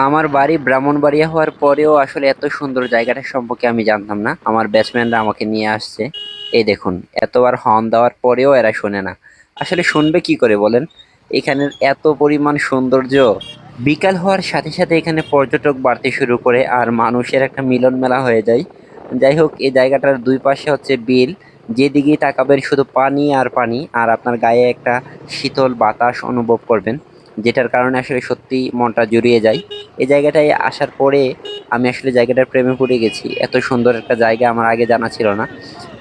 আমার বাড়ি ব্রাহ্মণবাড়িয়া হওয়ার পরেও আসলে এত সুন্দর জায়গাটা সম্পর্কে আমি জানতাম না। আমার ব্যাটসম্যানরা আমাকে নিয়ে আসছে। এই দেখুন, এতবার হর্ন দেওয়ার পরেও এরা শোনে না। আসলে শুনবে কি করে বলেন? এখানের এত পরিমাণ সৌন্দর্য। বিকাল হওয়ার সাথে সাথে এখানে পর্যটক বাড়তে শুরু করে আর মানুষের একটা মিলন মেলা হয়ে যায়। যাই হোক, এই জায়গাটার দুই পাশে হচ্ছে বিল। যেদিকেই তাকাবেন শুধু পানি আর পানি, আর আপনার গায়ে একটা শীতল বাতাস অনুভব করবেন, যেটার কারণে আসলে সত্যি মনটা জুড়িয়ে যায়। এই জায়গাটায় আসার পরে আমি আসলে জায়গাটার প্রেমে পড়ে গেছি। এত সুন্দর একটা জায়গা আমার আগে জানা ছিল না।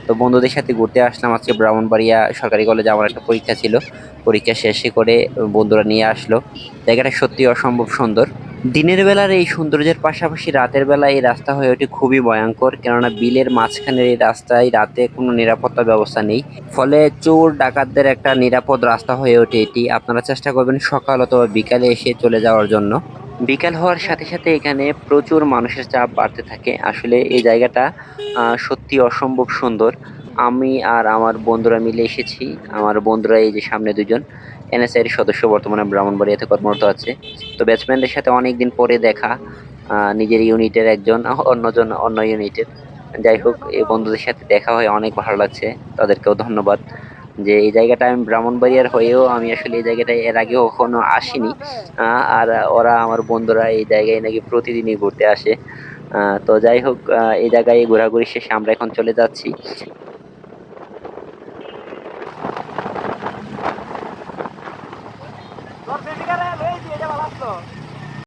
তো বন্ধুদের সাথে ঘুরতে আসলাম আজকে ব্রাহ্মণবাড়িয়া সরকারি কলেজে। আমার একটা পরীক্ষা ছিল, পরীক্ষা শেষে করে বন্ধুরা নিয়ে আসলো। জায়গাটা সত্যি অসম্ভব সুন্দর। দিনের বেলার এই সৌন্দর্যের পাশাপাশি রাতের বেলা এই রাস্তা হয়ে ওঠে খুবই ভয়ঙ্কর, কেননা বিলের মাঝখানের এই রাস্তায় রাতে কোনো নিরাপত্তা ব্যবস্থা নেই। ফলে চোর ডাকাতদের একটা নিরাপদ রাস্তা হয়ে ওঠে এটি। আপনারা চেষ্টা করবেন সকাল অথবা বিকালে এসে চলে যাওয়ার জন্য। বিকাল হওয়ার সাথে সাথে এখানে প্রচুর মানুষের চাপ বাড়তে থাকে। আসলে এই জায়গাটা সত্যি অসম্ভব সুন্দর। আমি আর আমার বন্ধুরা মিলে এসেছি। আমার বন্ধুরা এই যে সামনে দুজন এনএসআই এর সদস্য, বর্তমানে ব্রাহ্মণবাড়িয়াতে কর্মরত আছে। তো ব্যাটসম্যানদের সাথে অনেকদিন পরে দেখা। নিজের ইউনিটের একজন, অন্যজন অন্য ইউনিটের। যাই হোক, এই বন্ধুদের সাথে দেখা হয়ে অনেক ভালো লাগছে। তাদেরকেও ধন্যবাদ। যে এই জায়গাটা আমি ব্রাহ্মণবাড়িয়ার হয়েও আমি আসলে এই জায়গাটায় এর আগে কখনো আসিনি। আর ওরা আমার বন্ধুরা এই জায়গায় নাকি প্রতিদিনই ঘুরতে আসে। তো যাই হোক, এই জায়গায় ঘোরাঘুরি শেষে আমরা এখন চলে যাচ্ছি।